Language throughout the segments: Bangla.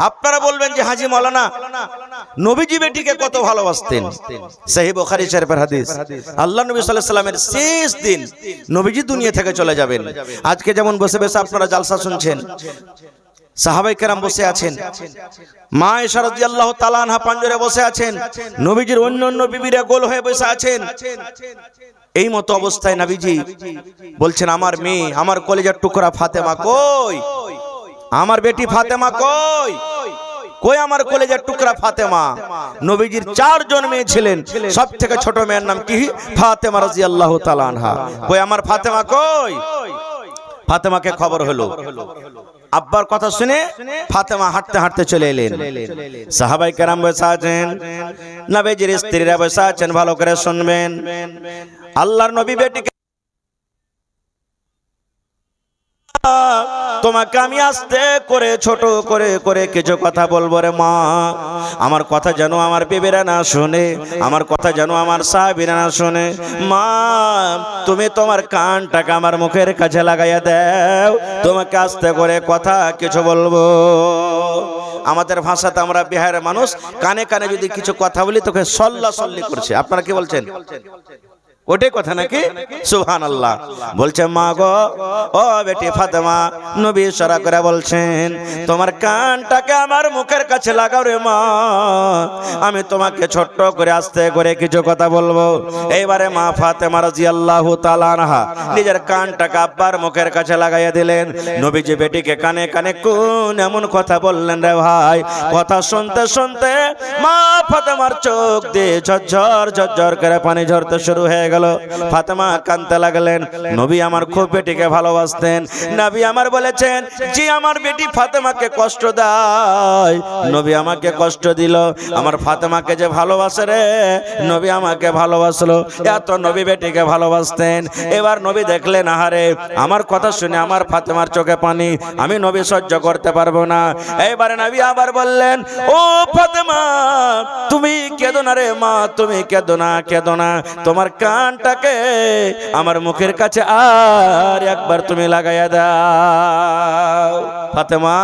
আপনারা বলবেন যে হাজী মাওলানা নবীজি বেটিকে কত ভালোবাসতেন। সহিহ বুখারী শরীফের হাদিস, আল্লাহ নবী সাল্লাল্লাহু আলাইহি সাল্লামের শেষ দিন নবীজি দুনিয়া থেকে চলে যাবেন। আজকে যেমন বসে বসে আপনারা জালসা শুনছেন, সাহাবায়ে কেরাম বসে আছেন, মা আয়েশা রাদিয়াল্লাহু তাআলা আনহা পাঞ্জরে বসে আছেন, নবীজির অন্য অন্য বিবিরা গোল হয়ে বসে আছেন। এই মতো অবস্থায় নবীজি বলছেন, আমার মেয়ে, আমার কলিজার টুকরা ফাতেমা কই? আমার বেটি ফাতেমা কই? কই আমার কলিজার টুকরা ফাতেমা? নবীজির 4 জন মেয়ে ছিলেন, সব থেকে ছোট মেয়ের নাম কি? ফাতেমা রাদিয়াল্লাহু তাআলা আনহা। কই আমার ফাতেমা কই? ফাতেমাকে খবর হলো, আব্বার কথা শুনে ফাতেমা হাঁটতে হাঁটতে চলে এলেন। সাহাবায়ে কেরাম বসে আছেন, নবীজির স্ত্রীরা বসে আছেন, ভালো করে শুনবেন। আল্লাহর নবী বেটিকে, তোমাকে আমি আস্তে করে ছোট করে করে কিছু কথা বলবো রে মা। আমার কথা যেন আমার বিবিরা না শুনে, আমার কথা যেন আমার সাহাবীরা না শুনে। মা, তুমি তোমার কানটাকে আমার মুখের কাছে লাগাইয়া দাও, তোমাকে আস্তে করে কথা কিছু বলবো। আমাদের ভাষাতে আমরা বিহারের মানুষ, কানে কানে যদি কিছু কথা বলি তোকে সল্লা সল্লি করছে। আপনারা কি বলছেন? ওটাই কথা নাকি? সুবহানাল্লাহ। বলছে, মা গো, ও বেটি ফাতেমা, নবী ইশারা করে বলছেন, তোমার কানটাকে আমার মুখের কাছে লাগাও রে মা, আমি তোমাকে ছোট্ট করে আস্তে করে কিছু কথা বলবো। এইবারে মা ফাতেমা রাদিয়াল্লাহু তাআলা আনহা নিজের কানটাকে আব্বার মুখের কাছে লাগাইয়া দিলেন। নবীজি বেটিকে কানে কানে কোন এমন কথা বললেন রে ভাই, কথা শুনতে শুনতে মা ফাতেমার চোখ দিয়ে ঝরঝর ঝরঝর করে পানি ঝরতে শুরু হয়ে গেল। ফাতেমা কাঁদতে লাগলেন। নবী আমার খুব বেটিকে ভালোবাসতেন। নবী আমার বলেছেন, যে আমার বেটি ফাতেমাকে কষ্ট দেয়, নবী আমাকে কষ্ট দিল। আমার ফাতেমাকে যে ভালোবাসে রে, নবী আমাকে ভালোবাসলো। এত নবী বেটিকে ভালোবাসতেন। এবার নবী দেখলেন, আহারে, আমার কথা শুনে আমার ফাতেমার চোখে পানি, আমি নবী সহ্য করতে পারবো না। এইবারে নবী আবার বললেন, ও ফাতেমা, তুমি কেঁদো না রে মা, তুমি কেঁদো না, কেঁদো না, তোমার কানটাকে আমার মুখের কাছে আর একবার তুমি লাগাইয়া দাও। ফাতেমা,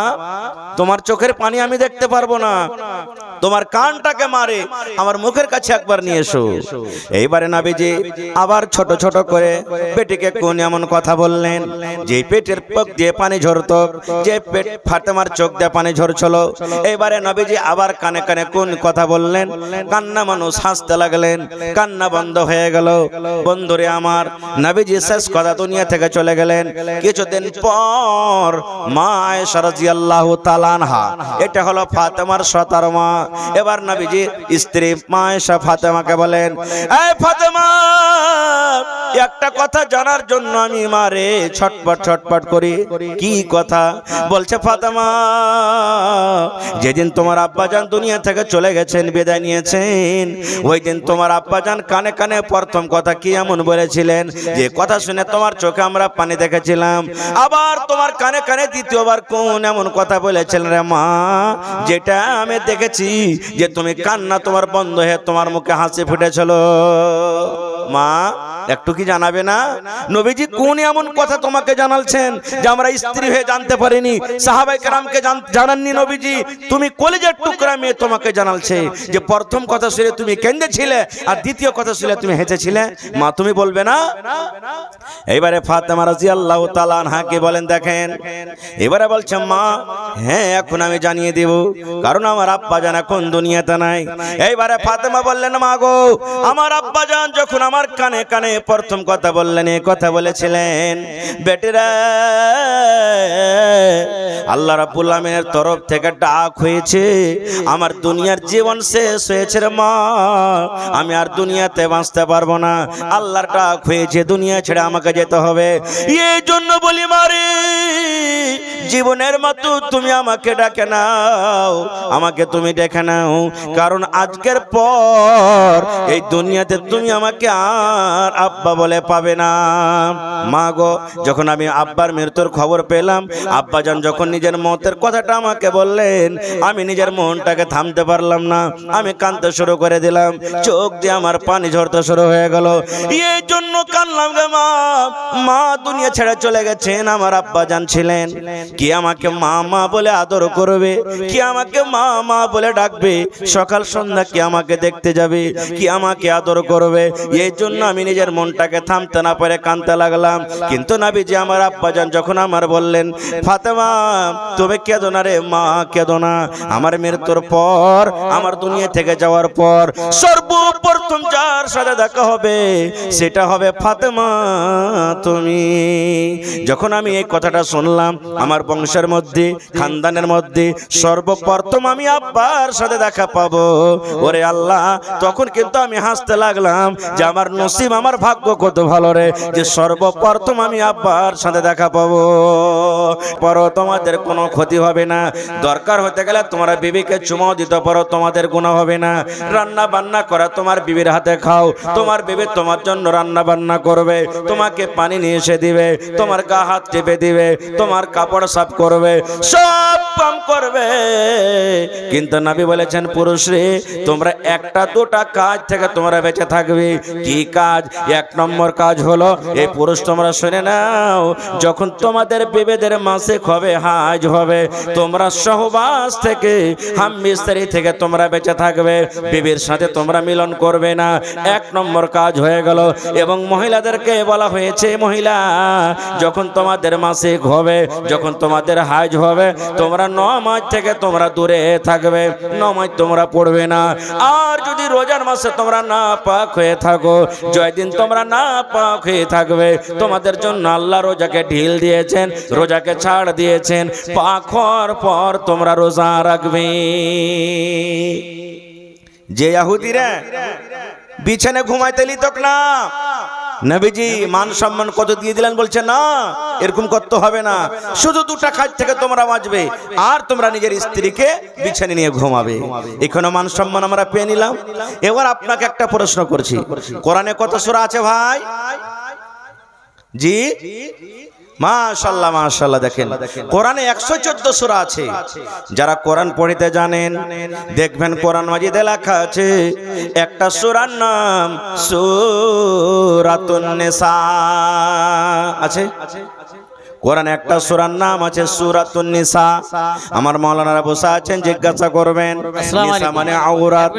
তোমার চোখের পানি আমি দেখতে পারবো না, তোমার কানটাকে মারে আমার মুখের কাছে একবার নিয়ে এসো। এইবারে নবীজি আবার ছোট ছোট করে পেটিকে কোন এমন কথা বললেন, যে পেটের পক দিয়ে পানি ঝরতো, যে পেট ফাতেমার চোখ দিয়ে পানি ঝরছিল। এইবারে নবীজি আবার কানে কানে কোন কথা বললেন। কান্না মানুষ হাসতে লাগলেন, কান্না বন্ধ হয়ে গেল। বন্ধুরে আমার, নবীজি শেষ কথা দুনিয়া থেকে চলে গেলেন। কিছুদিন পর মা আয়েশা রাদিয়াল্লাহু তাআলা আনহা, এটা হলো ফাতেমার সতার মা। এবার নবীজি স্ত্রী মা আয়েশা ফাতেমাকে বলেন, এই ফাতেমা, একটা কথা জানার জন্য আমি মারে ছটপট ছটপট করি। কি কথা? বলছে, ফাতেমা, যেদিন তোমার আব্বাজান দুনিয়া থেকে চলে গেছেন, বিদায় নিয়েছেন, ওই দিন তোমার আব্বাজান কানে কানে প্রথম কথা কি এমন বলেছিলেন, যে কথা শুনে তোমার চোখে আমরা পানি দেখেছিলাম। আবার তোমার কানে কানে দ্বিতীয়বার কোন এমন কথা বলেছিলেন রে মা, যেটা আমি দেখেছি যে তুমি কান্না তোমার বন্ধ হয়ে তোমার মুখে হাসি ফুটেছিল। মা, একটু কি জানাবে না, নবীজি কোন এমন কথা তোমাকে জানালছেন যে আমরা স্ত্রী হয়ে জানতে পারিনি? সাহাবায়ে কেরামকে জানাননি নবীজি, তুমি কলিজার টুকরা মেয়ে, তোমাকে জানালছে যে প্রথম কথা শুনে তুমি কেঁদেছিলে আর দ্বিতীয় কথা শুনে তুমি হেসেছিলে। মা, তুমি বলবে না? এইবারে ফাতেমা রাদিয়াল্লাহু তাআলা আনহা কে বলেন, দেখেন, এবারে বলছে, মা, হ্যাঁ, এখন আমি জানিয়ে দেব, কারণ আমার আব্বাজান এখন দুনিয়াতে নাই। এইবারে ফাতেমা বললেন, মা গো, আমার আব্বাজান যখন আমার কানে কানে প্রথম কথা বললেন, এই কথা বলেছিলেন, বেটিরা, আল্লাহ রাব্বুল আমিনের তরফ থেকে ডাক হয়েছে, আমার দুনিয়ার জীবন শেষ হয়েছে রে মা, আমি আর দুনিয়াতে বাঁচতে পারবো না, আল্লাহর ডাক হয়েছে, দুনিয়া ছেড়ে আমাকে যেতে হবে। এই জন্য বলি, মারে, জীবনের মতো তুমি আমাকে ডাকে নাও, আমাকে তুমি ডেকে নাও, কারণ আজকের পর এই দুনিয়াতে তুমি আমাকে আর আব্বা বলে পাবে না। মা গো, যখন আমি আব্বার মৃত্যুর খবর পেলাম, আব্বাজান যখন নিজের মতের কথাটা আমাকে বললেন, আমি নিজের মনটাকে থামতে পারলাম না, আমি কাঁদতে শুরু করে দিলাম, চোখ দিয়ে আমার পানি ঝরতে শুরু হয়ে গেল। এই জন্য কাঁদলাম গে মা। মা দুনিয়া ছেড়ে চলে গেছেন, আমার আব্বাজান ছিলেন, কি আমাকে মা মা বলে আদর করবে, কি আমাকে মা মা বলে ডাকবে, সকাল সন্ধ্যা কি আমাকে দেখতে যাবে, কি আমাকে আদর করবে। এই জন্য আমি নিজের মনটাকে থামতে না পারে কাঁদতে লাগলাম। কিন্তু নবীজি আমার আব্বাজান যখন আমার বললেন, ফাতেমা তুমি কেঁদো না রে মা, কেঁদো না। আমার মৃত্যুর পর, আমার দুনিয়া থেকে যাওয়ার পর সর্বপ্রথম যার সাথে দেখা হবে সেটা হবে ফাতেমা তুমি। যখন আমি এই কথাটা শুনলাম, আমার বংশের মধ্যে, খানদানের মধ্যে সর্বপ্রথম আমি আব্বার সাথে দেখা পাবো, ওরে আল্লাহ, তখন কিন্তু আমি হাসতে লাগলাম যে আমার নসিব, আমার ভাগ্য কত ভালো রে, যে সর্বপ্রথম আমি আব্বার সাথে দেখা পাবো। পরও তোমাদের কোনো ক্ষতি হবে না, দরকার হতে গেলে তোমরা বিবিকে চুমাও দিতে পারো, তোমাদের গুনাহ হবে না। রান্না বান্না করা তোমার বিবির হাতে খাও, তোমার বিবি তোমার জন্য রান্না বান্না করবে, তোমাকে পানি নিয়ে এসে দিবে, তোমার গা হাত টেপে দিবে, তোমার কাপড় সাফ করবে, সব কাম করবে। কিন্তু নবী বলেছেন, পুরুষ রে, তোমরা একটা দুটা কাজ থেকে তোমরা বেঁচে থাকবে। কি কাজ? এক নম্বর কাজ হলো, এই পুরুষ তোমরা শুনে নাও, যখন তোমাদের বিবেদের মাসে হবে, হাজ হবে, তোমরা সহবাস থেকে, হামবিস্তারি থেকে তোমরা বেঁচে থাকবে, বিবির সাথে তোমরা মিলন করবে না। এক নম্বর কাজ হয়ে গেল। এবং মহিলাদেরকে বলা হয়েছে, মহিলা যখন তোমাদের মাসিক হবে, যখন তোমাদের হাজ হবে, তোমরা নামাজ থেকে তোমরা দূরে থাকবে, নামাজ তোমরা পড়বে না। আর যদি রোজার মাসে তোমরা না পাক হয়ে থাকো, জয়দিন তোমরা না পাক হয়ে থাকবে, তোমাদের জন্য আল্লাহ রোজাকে ঢিল দিয়েছেন, রোজাকে ছাড় দিয়েছেন, পাক হওয়ার পর তোমরা রোজা রাখবে। যে ইহুদিরা বিছানে ঘুমাইতে লিতক না, নবীজি মান সম্মান কত দিয়ে দিলেন, বলছে না এরকম করতে হবে না, শুধু দুটা কাজ থেকে তোমরা বাঁচবে, আর তোমরা নিজের স্ত্রীকে বিছানে নিয়ে ঘুমাবে। এখানে মান সম্মান আমরা পেয়ে নিলাম। এবার আপনাকে একটা প্রশ্ন করছি, কোরআনে কত সূরা আছে ভাই? জি মাশাআল্লাহ মাশাআল্লাহ, দেখেন কোরআনে 114 সূরা আছে। যারা কোরআন পড়তে জানেন দেখবেন কোরআন মাজিদে লেখা আছে একটা সূরার নাম সূরাতুন নিসা আছে। কোরআন একটা সূরার নাম আছে সূরাতুন নিসা। আমার মাওলানারা বসে আছেন, জিজ্ঞাসা করবেন নিসা মানে আওরাত।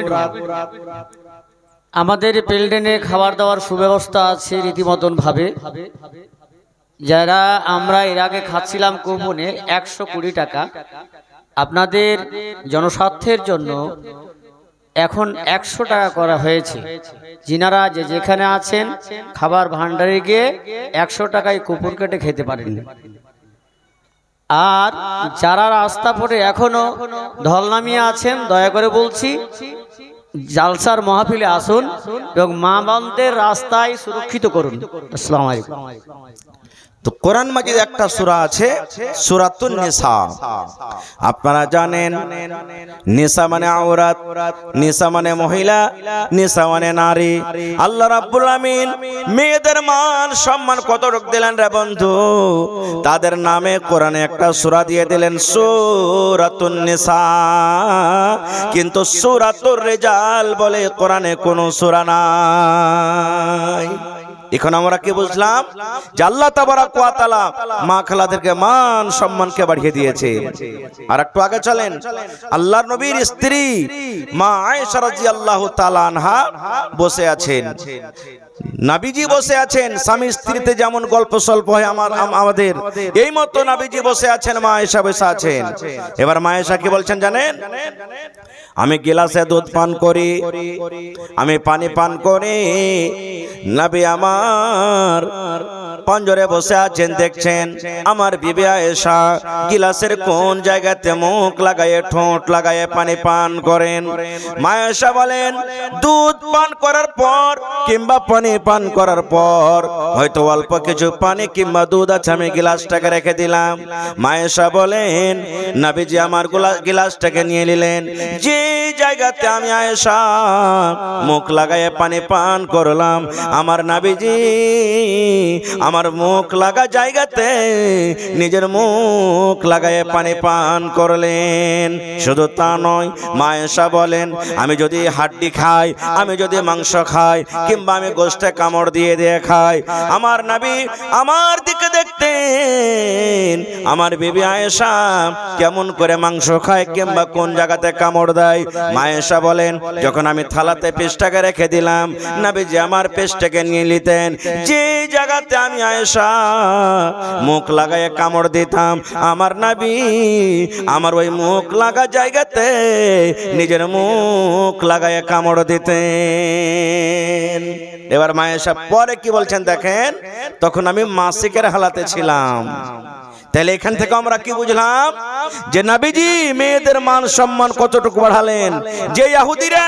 আমাদের বিল্ডিংয়ে খাবার দাবার সুব্যবস্থা আছে রীতিমতন ভাবে। যারা আমরা এর আগে খাচ্ছিলাম কুপনে 120 টাকা, আপনাদের জনস্বার্থের জন্য এখন 100 টাকা করা হয়েছে। যিনারা যে যেখানে আছেন খাবার ভান্ডারে গিয়ে 100 টাকায় কুপন কেটে খেতে পারেন। আর যারা রাস্তা পড়ে এখনো ঢল নামিয়ে আছেন, দয়া করে বলছি জালসার মাহফিলে আসুন এবং মা বোনদের রাস্তায় সুরক্ষিত করুন। আসসালামু আলাইকুম। তো কোরআন মাজিদ একটা সূরা আছে সূরাতুন নিসা। আপনারা জানেন নিসা মানে আওরাত, নিসা মানে মহিলা, নিসা মানে নারী। আল্লাহ রাব্বুল আমিন মেয়েদের মান সম্মান কতটুকু দিলেন রে বন্ধু, তাদের নামে কোরআনে একটা সূরা দিয়ে দিলেন সূরাতুন নিসা। কিন্তু সূরাতুর রিজাল বলে কোরআনে কোনো সূরা নাই। এখন আমরা কি বুঝলাম যে আল্লাহ তাবারাক ওয়া তাআলা মা খালাদেরকে মান সম্মানকে বাড়িয়ে দিয়েছে। আর একটু আগে চলেন, আল্লাহর নবীর স্ত্রী মা আয়েশা রাদিয়াল্লাহু তাআলা আনহা বসে আছেন, নবীজি বসে আছেন। স্বামী স্ত্রীতে যেমন গল্প সল্প হয় আমাদের, এই মতো নবীজি বসে আছেন, মা আয়েশা বসে আছেন। এবার মা আয়েশা কি বলছেন জানেন? আমি গিলাসে দুধ পান করি, আমি পানি পান করি, নবী আমার পঞ্জরে বসে আছেন, দেখছেন আমার বিবি আয়েশা গিলাসের কোন জায়গাতে মুখ লাগায়ে ঠোঁট লাগায়ে পানি পান করেন। মা আয়েশা বলেন দুধ পান করার পর কিংবা পানি পানি পান করার পর হয়তো অল্প কিছু পানি কিংবা দুধ আছে, আমি গ্লাসটাকে রেখে দিলাম। মা আয়েশা বলেন নবীজি আমার গ্লাসটাকে নিয়ে নিলেন। যে জায়গাতে আমি আয়েশা মুখ লাগায় পানি পান করলাম, আমার নবীজি আমার মুখ লাগা জায়গাতে নিজের মুখ লাগায় পানি পান করলেন। শুধু তা নয়, মা আয়েশা বলেন আমি যদি হাড্ডি খাই, আমি যদি মাংস খাই, কিংবা আমি গোশতে কামড় দিয়ে দিয়ে খাই, আমার নবী আমার দিকে দেখতেন আমার বিবি আয়েশা কেমন করে মাংস খায় কিংবা কোন জায়গাতে কামড় দেয়। মা আয়েশা বলেন যখন আমি থালাতে পেস্টটাকে রেখে দিলাম, নবীজি আমার পেস্টটাকে নিয়ে নিতেন। যে জায়গাতে আমি আয়েশা মুখ লাগায় কামড় দিতাম, আমার নবী আমার ওই মুখ লাগা জায়গাতে নিজের মুখ লাগায় কামড় দিতেন। এবার মা আয়েশা পরে কি বলছেন দেখেন, তখন আমি মাসিকের হালাতে ছিলাম। তাহলে এখান থেকে আমরা কি বুঝলাম যে নবীজি মেয়েদের মান সম্মান কতটুকু বাড়ালেন। যে ইহুদিরা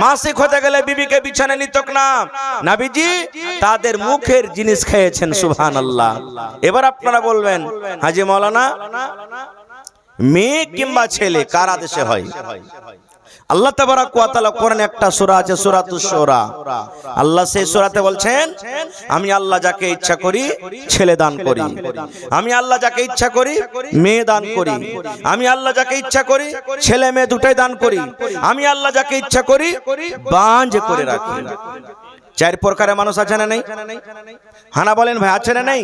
মাসিক হতে গেলে বিবিকে বিছানায় নিত না, নবীজি তাদের মুখের জিনিস খেয়েছেন। সুবহানাল্লাহ। এবার আপনারা বলবেন হাজী মাওলানা মেয়ে কিংবা ছেলে কার আদেশে হয়? আল্লাহ তাবারাক ওয়া তাআলা কোরআনে একটা সূরা আছে সূরাতুশ শুরা, আল্লাহ সেই সূরাতে বলছেন আমি আল্লাহ যাকে ইচ্ছা করি ছেলে দান করি, আমি আল্লাহ যাকে ইচ্ছা করি মেয়ে দান করি, আমি আল্লাহ যাকে ইচ্ছা করি ছেলে মেয়ে দুটাই দান করি, আমি আল্লাহ যাকে ইচ্ছা করি বাঁঝ করে রাখি। চার প্রকারের মানুষ আছে না নেই? হানা বলেন ভাই, আছে না নেই?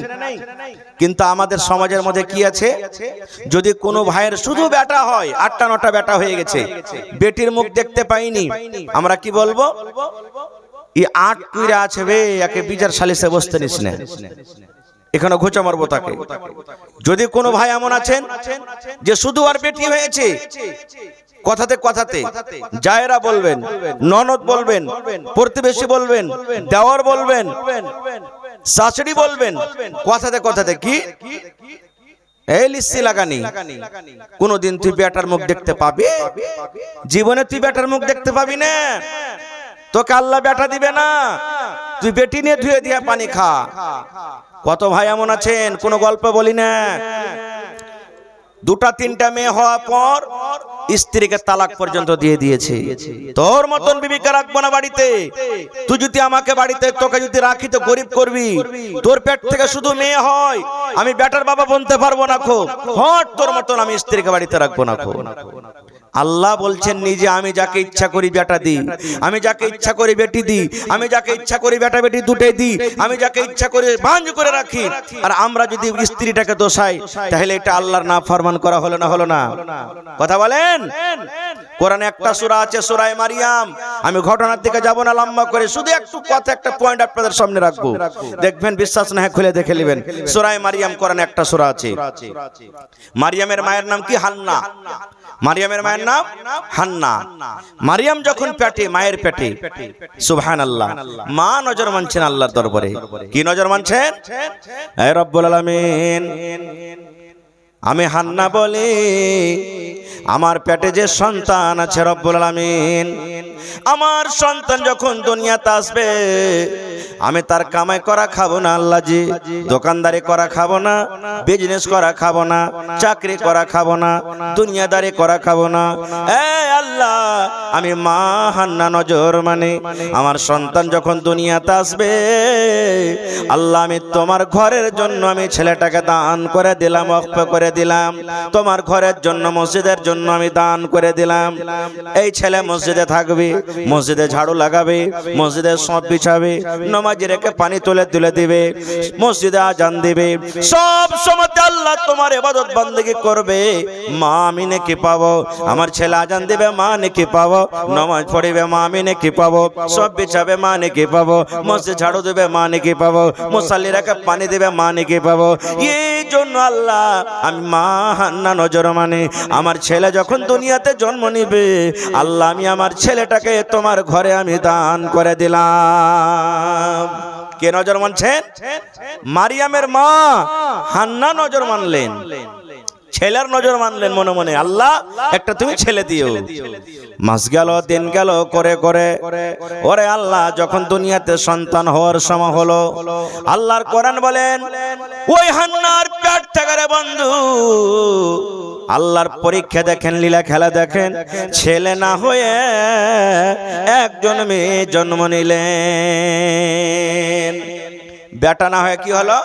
কিন্তু আমাদের সমাজের মধ্যে কি আছে, যদি কোনো ভাইয়ের শুধু বেটা হয়, 8টা 9টা বেটা হয়ে গেছে, বেটির মুখ দেখতে পাইনি, আমরা কি বলবো? ই 8 কুইরা আছে বে, একে বিচার সালিসে বসতে নিস না, এখানে ঘুচা মারবো তাকে। যদি কোনো ভাই এমন আছেন যে শুধু আর বেটি হয়েছে, কথাতে কথাতে জায়েরা বলবেন, ননদ বলবেন, প্রতিবেশী বলবেন, দেওয়ার বলবেন, শাশুড়ি বলবেন, কথাতে কথাতে কি এই লিস্সি লাগানি, কোনদিন তুই বেটার মুখ দেখতে পাবি? জীবনে তুই বেটার মুখ দেখতে পাবি না, তোকে আল্লাহ বেটা দিবে না, তুই বেটি নিয়ে ধুয়ে দিয়া পানি খা। কত ভাই এমন আছেন, কোনো গল্প বলি না, 2টা 3টা মেয়ে হওয়ার পর স্ত্রীকে তালাক পর্যন্ত দিয়ে দিয়েছে। তোর মতন বিবিকে রাখবো না বাড়িতে, তুই যদি আমাকে বাড়িতে তোকে যদি রাখি তো গরিব করবি, তোর পেট থেকে শুধু মেয়ে হয়, আমি বেটার বাবা বলতে পারবো না, খো হট তোর মতন আমি স্ত্রীকে বাড়িতে রাখবো না। খো আল্লাহ বলছেন নিজে আমি যাকে ইচ্ছা করি বেটা দিই, আমি যাকে ইচ্ছা করি বেটি দিই, আমি যাকে ইচ্ছা করি বেটা বেটি দুটোই দিই, আমি যাকে ইচ্ছা করি বাঁঝ করে রাখি। আর আমরা যদি স্ত্রীটাকে দোষাই তাহলে এটা আল্লাহর নাফরমান করা হলো না? হলো না? কথা বলেন। কোরআনে একটা সূরা আছে সূরা মারিয়াম, আমি ঘটনার দিকে যাব না লম্বা করে, শুধু একটু কথা একটা পয়েন্ট আপনাদের সামনে রাখবো, দেখবেন বিশ্বাস না হয় খুলে দেখে নেবেন। সূরা মারিয়াম কোরআনে একটা সূরা আছে। মারিয়ামের মায়ের নাম কি? হান্না। মারিয়ামের মায়ের নাম হান্না। মারিয়াম যখন পেটে, মায়ের পেটে, সুবহানাল্লাহ, মা নজর মানছেন আল্লাহর দরবারে। কি নজর মানছেন? হে রব্বুল আলামিন, আমি হান্না বলি আমার পেটে যে সন্তান আছে রব্বুল আলামিন, আমার সন্তান যখন দুনিয়াতে আসবে আমি তার কামাই করা খাবো না আল্লাহ জি, দোকানদারি করা খাবো না, বিজনেস করা খাবো না, চাকরি করা খাবো না, দুনিয়াদারি করা খাবো না। আল্লাহ আমি মা হান্না নজর মানে আমার সন্তান যখন দুনিয়াতে আসবে আল্লাহ আমি তোমার ঘরের জন্য আমি ছেলেটাকে দান করে দিলাম, ওয়াকফ করে দিলাম, তোমার ঘরের জন্য মসজিদের জন্য আমি দান করে দিলাম। এই ছেলে মসজিদে থাকবে, মসজিদে ঝাড়ু লাগাবে, মসজিদে সব বিছাবে, নামাজি রেখে পানি তুলে তুলে দিবে, মসজিদে আজান দিবে, সব সময় আল্লাহ তোমার ইবাদত বندگی করবে। মা আমি নেকি পাবো, আমার ছেলে আজান দিবে মা নেকি পাবো, নামাজ পড়িবে মা আমি নেকি পাবো, সব বিছাবে মা নেকি পাবো, মসজিদ ঝাড়ু দিবে মা নেকি পাবো, মুসাল্লি রেখে পানি দিবে মা নেকি পাবো। এই জন্য আল্লাহ আমি মা হান্না নজর মানে আমার ছেলে যখন দুনিয়াতে জন্ম নিবে আল্লাহ আমি আমার ছেলেটাকে তোমার ঘরে আমি দান করে দিলাম। কে নজর মানছেন? মারিয়ামের মা হান্না নজর মানলেন। ছেলের নজর মানলেন মনে মনে, আল্লাহ একটা তুমি ছেলে দিও। মাস গেল দিন গেল করে করে ওরে আল্লাহ যখন দুনিয়াতে সন্তান হওয়ার সময় হলো, আল্লাহর কোরআন বলেন ওই হান্নার পেট থেকে রে বন্ধু আল্লাহর পরীক্ষা দেখেন, লীলা খেলা দেখেন, ছেলে না হয়ে একজন মেয়ে জন্ম নিলেন। বেটা না হয়ে কি হলো?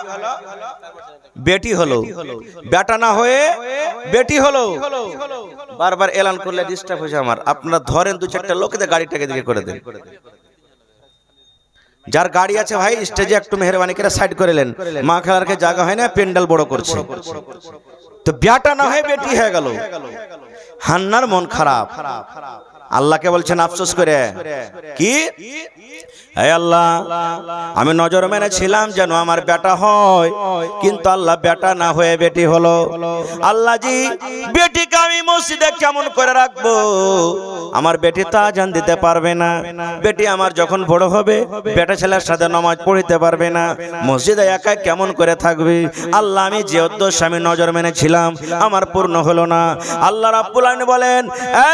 বেটি হলো। বেটা না হয়ে বেটি হলো। বারবার এলান করলে ডিস্টার্ব হয়েছে আমার, আপনারা ধরেন দু চারটা লোকেদের গাড়িটাকে দিকে করে দেন। যার গাড়ি আছে ভাই স্টেজে একটু মেহরবানি করে সাইড করে নেন, মা খেলারকে জায়গা হয় না, পেন্ডাল বড় করছে। তো বেটা না হয়ে বেটি হয়ে গেল। হান্নার মন খারাপ, আল্লাহকে বলছেন আফসোস করে, কি হে আল্লাহ আমি নজর মেনেছিলাম যেন আমার বেটা হয়, কিন্তু আল্লাহ বেটা না হয়ে বেটি হলো। আল্লাহ জি বেটিকে আমি মসজিদে কেমন করে রাখবো? আমার বেটি তা আজান দিতে পারবে না। বেটি আমার যখন বড় হবে বেটা ছেলের সাথে নামাজ পড়তে পারবে না, মসজিদে একা কেমন করে থাকবে? আল্লাহ আমি যে উদ্দেশ্য আমি নজর মেনেছিলাম আমার পূর্ণ হলো না। আল্লাহ রাব্বুল আলামিন বলেন এ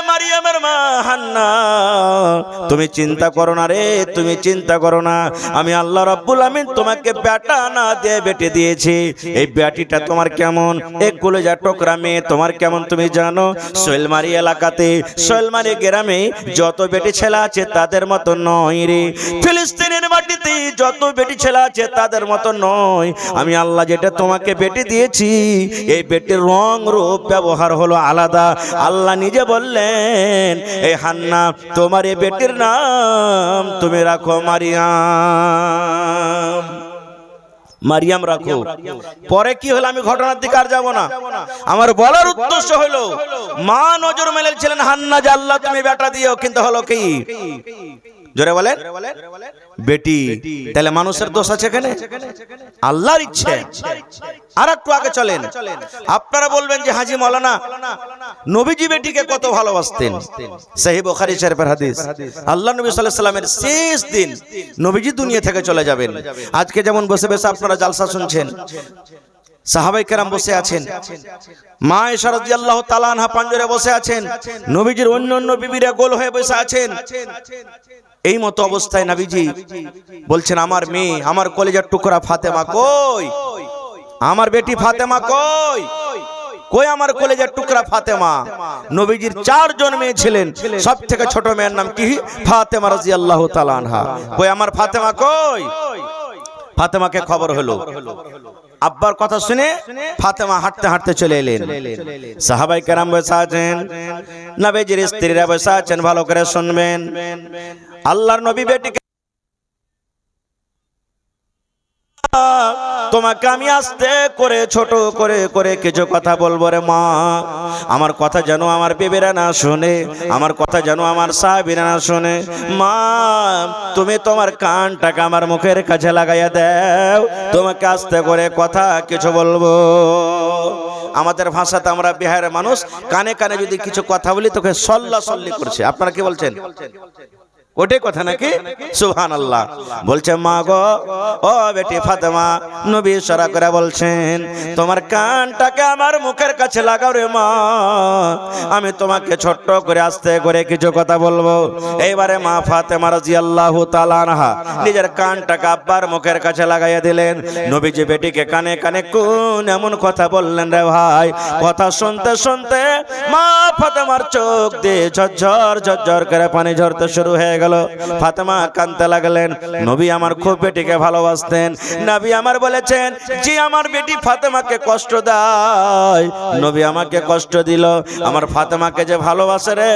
মারিয়ামের মা হান্না তুমি চিন্তা করো না রে, তুমি চিন্তা করো না, আমি আল্লাহ রাব্বুল আমিন তোমাকে বেটা না দিয়ে বেটি দিয়েছি। এই বেটিটা তোমার কেমন? এক কলেজা টুকরা মেয়ে তোমার কেমন তুমি জানো? সোহেলমারি এলাকাতে, সোহেলমারি গ্রামে যত বেটি ছেলে আছে তাদের মতো নয় রে। ফিলিস্তিনের মাটিতে যত বেটি ছেলে আছে তাদের মতো নয়। আমি আল্লাহ যেটা তোমাকে বেটি দিয়েছি এই বেটির রং রূপ ব্যবহার হলো আলাদা। আল্লাহ নিজে বললেন এই হান্না তোমার এই বেটির নাম তুমি রাখো মারিয়াম। মারিয়াম রাখো। পরে কি হলো আমি ঘটনার দিকে আর যাব না, আমার বলার উদ্দেশ্য হলো মা নজর মেলেছিলেন হান্না যে আল্লাহ তুমি বেটা দিও, কিন্তু হলো কি? জোরে বলেন বেটি। তাহলে মানুষের দোষ আছে এখানে? আল্লাহর ইচ্ছে। আর একটু আগে চলেন, আপনারা বলবেন যে হাজী মাওলানা নবীজি বেটিকে কত ভালোবাসতেন। সহিহ বুখারী শরীফের হাদিস, আল্লাহ নবী সাল্লাল্লাহু আলাইহি সাল্লামের শেষ দিন নবীজি দুনিয়া থেকে চলে যাবেন। আজকে যেমন বসে বসে আপনারা জালসা শুনছেন, সাহাবায়ে কেরাম বসে আছেন, মা আয়েশা রাদিয়াল্লাহু তাআলা আনহা পাঞ্জরে বসে আছেন, নবীজির অন্য অন্য বিবিরা গোল হয়ে বসে আছেন। এই মতো অবস্থায় নবীজি বলছেন আমার মেয়ে, আমার কলিজার টুকরা ফাতেমা কই? আমার বেটি ফাতেমা কই? কই আমার কলিজার টুকরা ফাতেমা? নবীজির 4 জন মেয়ে ছিলেন, সবথেকে ছোট মেয়ের নাম কি? ফাতেমা রাদিয়াল্লাহু তাআলা আনহা। কই আমার ফাতেমা কই? ফাতেমাকে খবর হলো, আব্বার কথা শুনে ফাতেমা হাঁটতে হাঁটতে চলে এলেন। সাহাবায়ে কেরাম বসে আছেন, নবীজির স্ত্রীরা বসে আছেন, ভালো করে শুনবেন। আল্লাহর নবী বেটিকে তোমাকে আমি আস্তে করে ছোট করে করে কিছু কথা বলবো রে মা। আমার কথা যেন আমার বিবিরা না শুনে, আমার কথা যেন আমার সাহাবীরা না শুনে। মা তুমি তোমার কানটাকে আমার মুখের কাছে লাগাইয়া দাও, তোমাকে আস্তে করে কথা কিছু বলবো। আমাদের ভাষাতে আমরা বিহারের মানুষ, কানে কানে যদি কিছু কথা বলি তোকে সল্লা সল্লি করছে। আপনারা কি বলছেন? ওটাই কথা নাকি? সুবহানাল্লাহ। বলছে মা গো ও বেটি ফাতেমা, নবী ইশারা করে বলছেন তোমার কানটাকে আমার মুখের কাছে লাগাও রে মা, আমি তোমাকে ছোট্ট করে আস্তে করে কিছু কথা বলবো। এইবারে মা ফাতেমা রাদিয়াল্লাহু তাআলা আনহা নিজের কানটাকে আব্বার মুখের কাছে লাগাইয়া দিলেন। নবীজি বেটিকে কানে কানে কোন এমন কথা বললেন রে ভাই, কথা শুনতে শুনতে মা ফাতেমার চোখ দিয়ে ঝরঝর ঝরঝর করে পানি ঝরতে শুরু হয়ে গেল। ফাতেমা কাঁদতে লাগলেন। নবী আমার খুব বেটিকে ভালোবাসতেন। নবী আমার বলেছেন যে আমার বেটি ফাতেমাকে কষ্ট দেয়, নবী আমাকে কষ্ট দিল। আমার ফাতেমাকে যে ভালোবাসে রে,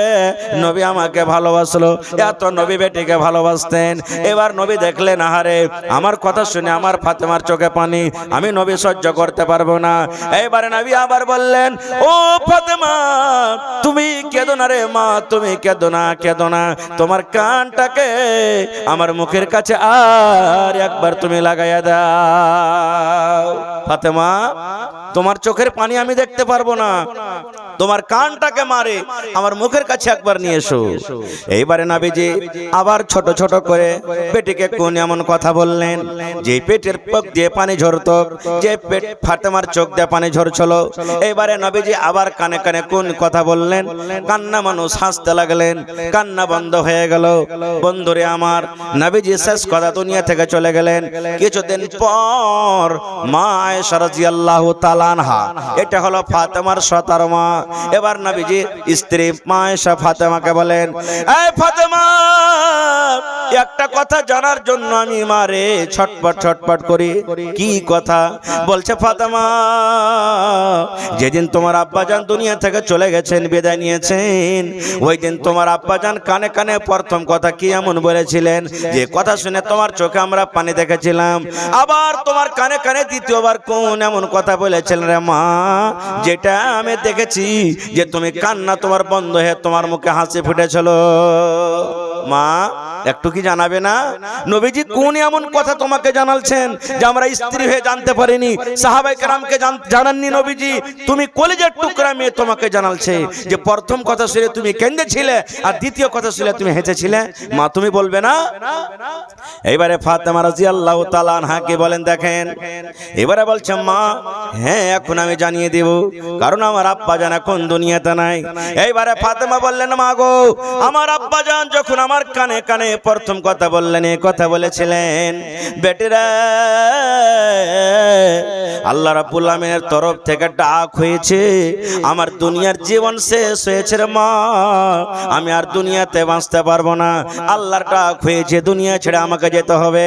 নবী আমাকে ভালোবাসলো। এত নবী বেটিকে ভালোবাসতেন। এবার নবী দেখলেন আহারে আমার কথা শুনে আমার ফাতেমার চোখে পানি, আমি নবী সহ্য করতে পারবো না। এইবারে নবী আবার বললেন ও ফাতেমা তুমি কেঁদো না রে মা, তুমি কেঁদো না, কেঁদো না, তোমার কানটাকে আমার মুখের কাছে আর একবার তুমি লাগাইয়া দাও। ফাতেমা তোমার চোখের পানি আমি দেখতে পারবো না, তোমার কানটাকে মারে আমার মুখের কাছে একবার নিয়ে এসো। এইবারে নবীজি আবার ছোট ছোট করে পেটিকে কোন এমন কথা বললেন যে পেটের পক দিয়ে পানি ঝরতো, যে পেট ফাতেমার চোখ দিয়ে পানি ঝরছিল। এইবারে নবীজি আবার কানে কানে কোন কথা বললেন, কান্না মানুষ হাসতে লাগলেন, কান্না বন্ধ হয়ে গেল। বন্ধুরে আমার, নবীজি শেষ কথা দুনিয়া থেকে চলে গেলেন। কিছুদিন পর মা আয়েশা রাদিয়াল্লাহু তাআলা আনহা, এটা হলো ফাতেমার সতার মা। এবার নবীজি স্ত্রী মা আয়েশা ফাতেমাকে বলেন, এই ফাতেমা, একটা কথা জানার জন্য আমি মারে ছটপট ছটপট করি। কি কথা? বলছে ফাতেমা, যেদিন তোমার আব্বাজান দুনিয়া থেকে চলে গেছেন, বিদায় নিয়েছেন, ওই দিন তোমার আব্বাজান কানে কানে প্রথম কথা কি এমন বলেছিলেন, যে কথা শুনে তোমার চোখে আমরা পানি দেখেছিলাম। আবার তোমার কানে কানে দ্বিতীয়বার কোন এমন কথা বলেছিলেন রে মা, যেটা আমি দেখেছি যে তুমি কান্না তোমার বন্ধ হয়ে তোমার মুখে হাসি ফুটেছিল। মা, একটু কি জানাবে না নবীজি কোন এমন কথা তোমাকে জানালছেন যে আমরা স্ত্রী হয়ে জানতে পারিনি, সাহাবায়ে কেরামকে জানাননি নবীজি? তুমি কলিজার টুকরা মেয়ে, তোমাকে জানালছে যে প্রথম কথা শুনে তুমি কেঁদেছিলে আর দ্বিতীয় কথা শুনে তুমি হেসেছিলে। মা, তুমি বলবে না? এইবারে ফাতেমা রাদিয়াল্লাহু তাআলা আনহাকে বলেন, দেখেন, এবারে বলছে মা, হ্যাঁ এখন আমি জানিয়ে দেব, কারণ আমার আব্বাজান এখন দুনিয়াতে নাই। এইবারে ফাতেমা বললেন, মা গো, আমার আব্বাজান যখন আমার কানে কানে প্রথম কথা বললেন, এই কথা বলেছিলেন, বেটিরা, আল্লাহ রাব্বুল আমিনের তরফ থেকে ডাক হয়েছে, আমার দুনিয়ার জীবন শেষ হয়েছে রে মা, আমি আর দুনিয়াতে বাঁচতে পারবো না, আল্লাহর ডাক হয়েছে, দুনিয়া ছেড়ে আমাকে যেতে হবে।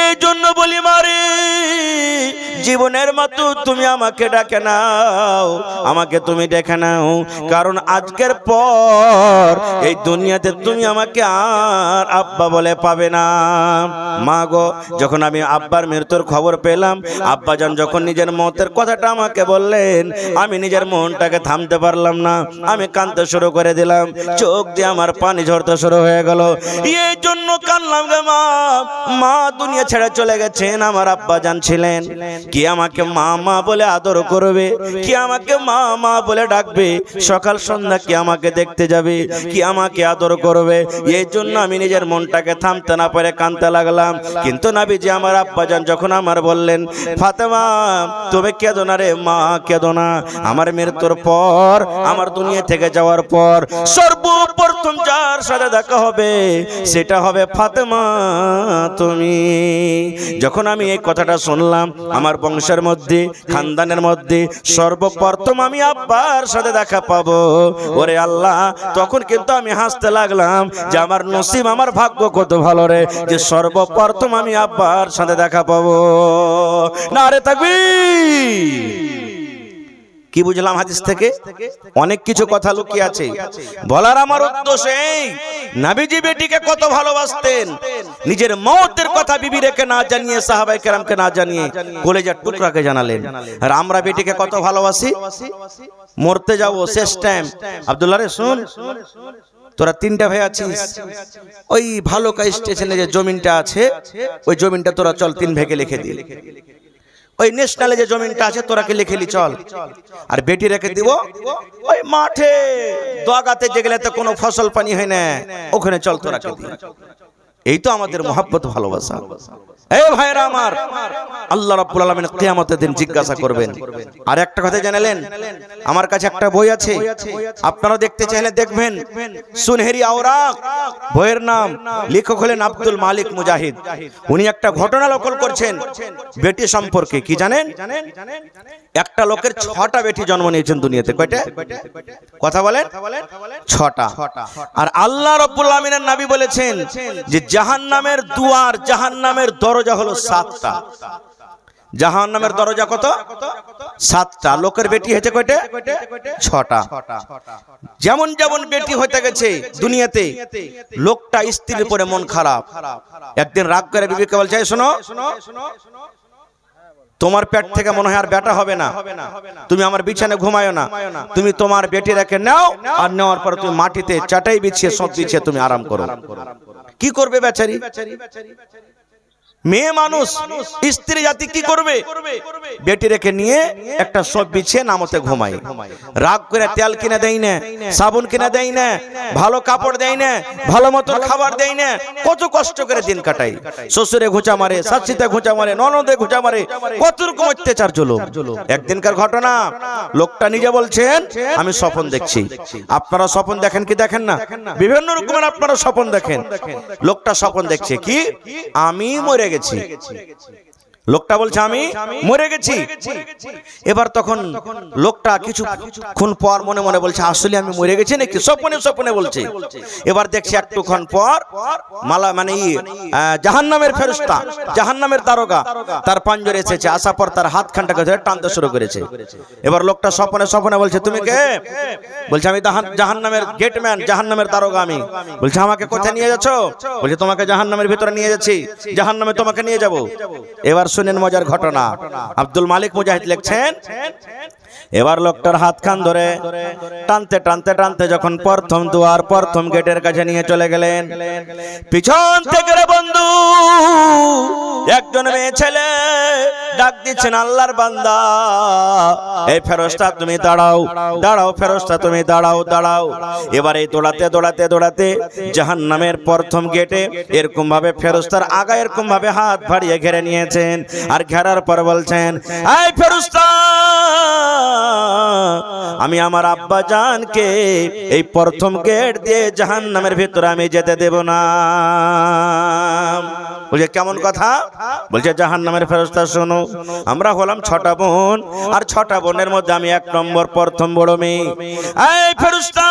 এই জন্য বলি মারে, জীবনের মতো তুমি আমাকে ডাকে নাও, আমাকে তুমি ডেকে নাও, কারণ আজকের পর এই দুনিয়াতে তুমি আমাকে আর আব্বা বলে পাবে না। মা গো, যখন আমি আব্বার মৃত্যুর খবর পেলাম, আব্বাজান যখন নিজের মতের কথাটা আমাকে বললেন, আমি নিজের মনটাকে থামতে পারলাম না, আমি কাঁদতে শুরু করে দিলাম, চোখ দিয়ে আমার পানি ঝরতে শুরু হয়ে গেল। এই জন্য কাঁদলাম গে মা, মা দুনিয়া ছেড়ে চলে গেছেন, আমার আব্বাজান ছিলেন, কি আমাকে মা মা বলে আদর করবে, কি আমাকে মা মা বলে ডাকবে, সকাল সন্ধ্যা কি আমাকে দেখতে যাবে, কি আমাকে আদর করবে। এই জন্য আমি নিজের মনটাকে থামতে না পারে কাঁদতে লাগলাম। কিন্তু নবীজি আমার আব্বাজান যখন আমার বললেন, ফাতেমা তুমি কেঁদো না রে মা, কেঁদো না, আমার মৃত্যুর পর, আমার দুনিয়া থেকে যাওয়ার পর সর্বপ্রথম যার সাথে দেখা হবে সেটা হবে ফাতেমা তুমি। যখন আমি এই কথাটা শুনলাম, আমার বংশের মধ্যে, খানদানের মধ্যে সর্বপ্রথম আমি আব্বার সাথে দেখা পাবো, ওরে আল্লাহ, তখন কিন্তু আমি হাসতে লাগলাম যে আমার নসিব, আমার ভাগ্য কত ভালো রে, যে সর্বপ্রথম আমি আব্বার সাথে দেখা পাবো। নারে তাকবীর। কি বুঝলাম হাদিস থেকে? অনেক কিছু কথা লুকিয়ে আছে। বলার আমার উদ্দেশ্য এই, নবীজি বেটিকে কত ভালোবাসতেন, নিজের মওতের কথা বিবি রেখে না জানিয়ে, সাহাবায়ে কেরামকে না জানিয়ে, কলেজার টুকরাকে জানালেন। আর আমরা বেটিকে কত ভালোবাসি, মরতে যাবো শেষ টাইম, আব্দুল্লাহ রে শুন, তোরা তিনটা ভাই আছিস, ওই ভালুকা স্টেশনে যে জমিনটা আছে, ওই জমিনটা তোরা চল তিন ভাগে লিখে দি, ওই ন্যাশনালে যে জমিনটা আছে তোরাকে লিখে লি চল, আর বেটি রেখে দিব ওই মাঠে দোয়াগাতে যেগুলোতে কোনো ফসল পানি হয় না, ওখানে চল তোরাকে দি। এই তো আমাদের মহব্বত, ভালোবাসা। এই ভাইরা আমার, আল্লাহ রাব্বুল আলামিন কিয়ামতের দিন জিজ্ঞাসা করবেন। আর একটা কথা জানালেন, আমার কাছে একটা বই আছে, আপনারা দেখতে চাইলে দেখবেন, সুনহেরি আওরাক বইয়ের নাম, লেখক হলেন আব্দুল মালিক মুজাহিদ। উনি একটা ঘটনা নকল করছেন বেটি সম্পর্কে। কি জানেন? একটা লোকের 6টা বেটি জন্ম নিয়েছেন দুনিয়াতে। কয়টা কথা বলেন? 6টা। আর আল্লাহ রাব্বুল আলামিনের নবী বলেছেন যে জাহান্নামের দুয়ার, জাহান্নামের দরজা হলো 7টা। জাহান্নামের দরজা কত? 7টা। লোকের বেটি হয়েছে কয়টা? 6টা। যেমন যেমন বেটি হইতে গেছে দুনিয়াতে, লোকটা স্ত্রীর উপরে মন খারাপ। একদিন রাগ করে বিবিকে বলছে, শোনো, তোমার পেট থেকে মনে হয় আর বেটা হবে না, তুমি আমার বিছানে ঘুমায়ো না, তুমি তোমার বেটি রেখে নাও, আর নেওয়ার পর তুমি মাটিতে চাটাই বিছিয়ে সব বিছিয়ে তুমি আরাম করো। কি করবে বেচারি? মেয়ে মানুষ স্ত্রী জাতি কি করবে, বেটি রেখে নিয়ে একটা সব বিছিয়ে নামতে ঘুমায়, রাগ করে তেল কিনে দেয় না, সাবুন কিনে দেয় না, ভালো কাপড় দেয় না, ভালো মতো খাবার দেয় না, কত কষ্ট করে দিন কাটাই। শ্বশুরে ঘুচা মারে, শাশুড়িতে ঘুচা মারে, ননদে ঘুচা মারে, কত রকম অত্যাচার জুলুম। একদিনকার ঘটনা, লোকটা নিজে বলছেন আমি স্বপ্ন দেখছি। আপনারা স্বপ্ন দেখেন কি দেখেন না? বিভিন্ন রকমের আপনারা স্বপ্ন দেখেন। লোকটা স্বপ্ন দেখছে কি, আমি মরে গেছি। লোকটা বলছে আমি মরে গেছি। এবার তখন লোকটা কিছুক্ষণ পর মনে মনে বলছে আসলে আমি মরে গেছি নাকি, স্বপ্নে স্বপ্নে বলছে। এবার দেখছি একটুক্ষণ পর মালা মানে জাহান্নামের ফেরেশতা, জাহান্নামের দারোগা তার পাঞ্জরে এসেছে, আসার পর তার হাত খানটাকে ধরে টানতে শুরু করেছে। এবার লোকটা স্বপ্নে স্বপ্নে বলছে তুমি কে? বলছে আমি জাহান্নামের গেটম্যান, জাহান্নামের দারোগা আমি। বলছে আমাকে কোথায় নিয়ে যাচ্ছ? বলছে তোমাকে জাহান্নামের ভিতরে নিয়ে যাচ্ছি, জাহান্নামে তোমাকে নিয়ে যাব। এবার শুনেন মজার ঘটনা, আব্দুল মালিক মুজাহিদ লিখছেন, এবার লোকটার হাত খান ধরে টানতে টানতে টানতে যখন প্রথম দুয়ার প্রথম গেটের কাছে নিয়ে চলে গেলেন, পিছন থেকে রে বন্ধু একজন মেয়ে ছেলে ডাক দিচ্ছেন আল্লাহর বান্দা, এই ফেরেশতা তুমি দাঁড়াও, দাঁড়াও ফেরেশতা তুমি দাঁড়াও, দাঁড়াও। এবার এই দৌড়াতে দৌড়াতে দৌড়াতে জাহান্নামের প্রথম গেটে এরকম ভাবে ফেরেশতার আগা এরকম ভাবে হাত বাড়িয়ে ঘিরে নিয়েছেন, আর ঘেরার পর বলছেন এই ফেরেশতা আমি আমার আব্বা জানকে এই প্রথম গেট দিয়ে জাহান্নামের ভিতরে আমি যেতে দেব না। বলছে কেমন কথা? বলছে জাহান্নামের ফেরেশতা শোনো, আমরা হলাম 6টা বোন, আর 6টা বোনের মধ্যে আমি 1 নম্বর প্রথম বড় মেয়ে। এই ফেরেশতা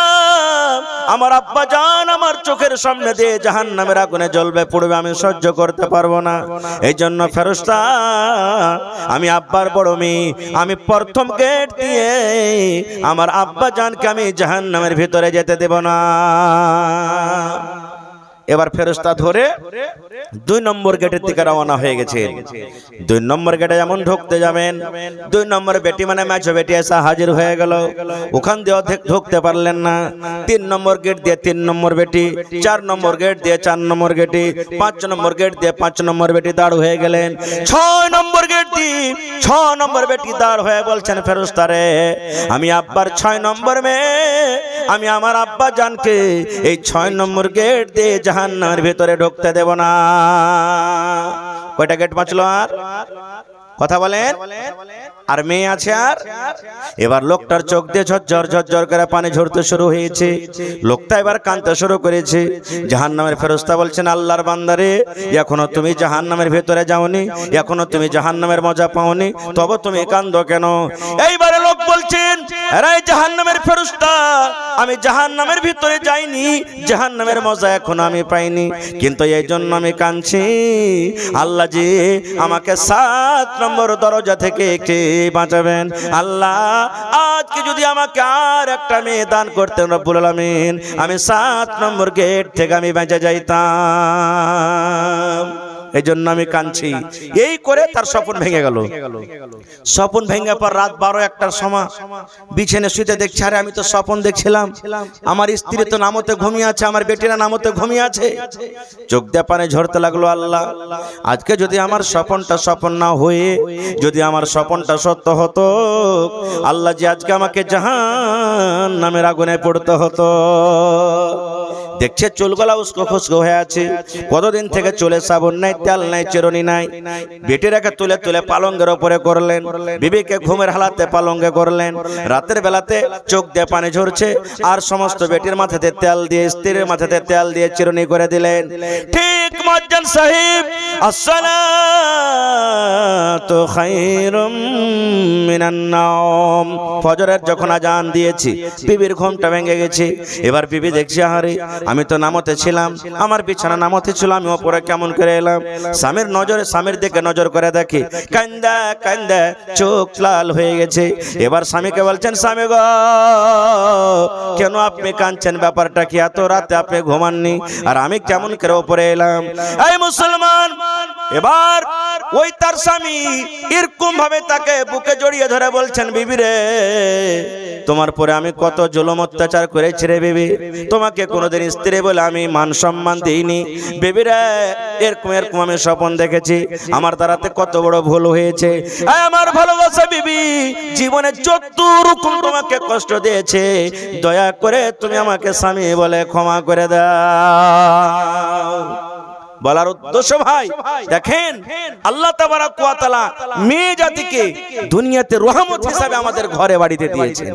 আমার আব্বা জান আমার চোখের সামনে দিয়ে জাহান্নামের আগুনে জ্বলবে পড়বে, আমি সহ্য করতে পারবো না। এই জন্য ফেরেশতা আমি আব্বার বড় মেয়ে, আমি প্রথম গেট দিয়ে আমার আব্বা জানকে আমি জাহান্নামের ভিতরে যেতে দেব না। এবার ফেরেশতা ধরে 2 নম্বর গেটের দিকে রওনা হয়ে গেছে। 2 নম্বর গেটে যেমন ঢুকতে যাবেন, 2 নম্বর বেটি মানে মেজো বেটি এসে হাজির হয়ে গেল, ওখান দিয়ে অর্ধেক ঢুকতে পারলেন না। 3 নম্বর গেট দিয়ে 3 নম্বর বেটি, 4 নম্বর গেট দিয়ে 4 নম্বর গেটি, 5 নম্বর গেট দিয়ে 5 নম্বর বেটি দাঁড় হয়ে গেলেন। 6 নম্বর গেট দিয়ে 6 নম্বর বেটি দাঁড় হয়ে বলছেন ফেরেশতা রে আমি আব্বার 6 নম্বর মেয়ে, আমি আমার আব্বা জানকে এই 6 নম্বর গেট দিয়ে জাহান্নামের ভিতরে ঢুকতে দেব না। কয়টা গেট বাঁচলো আর? কথা বলেন। আর মেয়ে আছে আর? এবার লোকটার চোখ দিয়ে ঝরঝর ঝরঝর করে পানি ঝরতে শুরু হয়েছে। লোকটা এবার কাঁদতে শুরু করেছে। জাহান্নামের ফেরেশতা বলছেন আল্লাহর বান্দারে এখনো তুমি জাহান্নামের ভিতরে যাওনি, এখনো তুমি জাহান্নামের মজা পাওনি, তবে তুমি কাঁদো কেন? এইবারে লোক বলছেন আরে জাহান্নামের ফেরেশতা আমি জাহান্নামের ভিতরে যাইনি, জাহান্নামের মজা এখনো আমি পাইনি, কিন্তু এই জন্য আমি কাঁদছি আল্লাহ জি আমাকে 7 নম্বর দরজা থেকে কে বাঁচাবেন? আল্লাহ আজকে যদি আমাকে আর একটা মেয়ে দান করতেন রব্বুল আলামিন, আমি 7 নম্বর গেট থেকে আমি বেঁচে যাইতাম। এই জন্য আমি কাঁদছি। এই করে তার স্বপ্ন ভেঙে গেল। স্বপ্ন ভেঙে পর রাত 12-1টার সময় বিছানে শুতে দেখছি আরে আমি তো স্বপ্ন দেখছিলাম আমার স্ত্রী তো নামতে ঘুমিয়ে আছে, আমার বেটিরা নামতে ঘুমিয়ে আছে। চোখ দিয়ে পানি ঝরতে লাগলো, আল্লাহ আজকে যদি আমার স্বপ্নটা স্বপ্ন না হয়ে যদি আমার স্বপ্নটা সত্য হতো, আল্লাহ যে আজকে আমাকে জাহান্নামের আগুনে পড়তে হতো। দেখছে চুলগুলা উস্কো খুস্কো হয়ে আছে, কতদিন থেকে চুলে সাবুন নাই, তেল নাই, চিরুনি নাই। বেটিরাকে তুলে তুলে পালঙ্গের উপরে করলেন, বিবিকে ঘুমের হালাতে পালঙ্গে করলেন। রাতের বেলাতে চোখ দিয়ে পানি ঝরছে, আর সমস্ত বেটির মাথাতে তেল দিয়ে স্ত্রীর মাথাতে তেল দিয়ে চিরুনি করে দিলেন। ঠিক মুয়াজ্জিন সাহেব আসসালাতু খায়রুম মিনান নাওম, ফজরের যখন আজান দিয়েছি বিবির ঘুমটা ভেঙে গেছে। এবার বিবি দেখছি আহারে আমি তো নামতে ছিলাম, আমার বিছানা নামতে ছিল, আমি ওপরে কেমন করে এলাম? স্বামীর নজরে স্বামীর দিকে নজর করে দেখি কান্দা কান্দা চোখ লাল হয়ে গেছে। এবার স্বামীকে বলছেন স্বামী গো কেন আপনি কাঁদছেন, ব্যাপারটা কি? এত রাতে আপনি ঘুমাননি আর আমি কেমন করে ওপরে এলাম? এলাম। এই মুসলমান, এবার ওই তার স্বামী এরকম ভাবে তাকে বুকে জড়িয়ে ধরে বলছেন, বিবি রে, তোমার পরে আমি কত জুলুম অত্যাচার করেছি রে বিবি, তোমাকে কোনোদিন স্ত্রী বলে আমি মান সম্মান দিইনি বিবি রে, এরকম এরকম আমি স্বপ্ন দেখেছি, আমার দ্বারাতে কত বড় ভুল হয়েছে। আমার ভালোবাসা বিবি জীবনে যত রকম তোমাকে কষ্ট দিয়েছে, দয়া করে তুমি আমাকে স্বামী বলে ক্ষমা করে দাও। বলার উদ্দেশ্য ভাই দেখেন, আল্লাহ তাবারাক ওয়া তাআলা মেয়ে জাতিকে দুনিয়াতে রহমত হিসাবে আমাদের ঘরে বাড়িতে দিয়েছেন।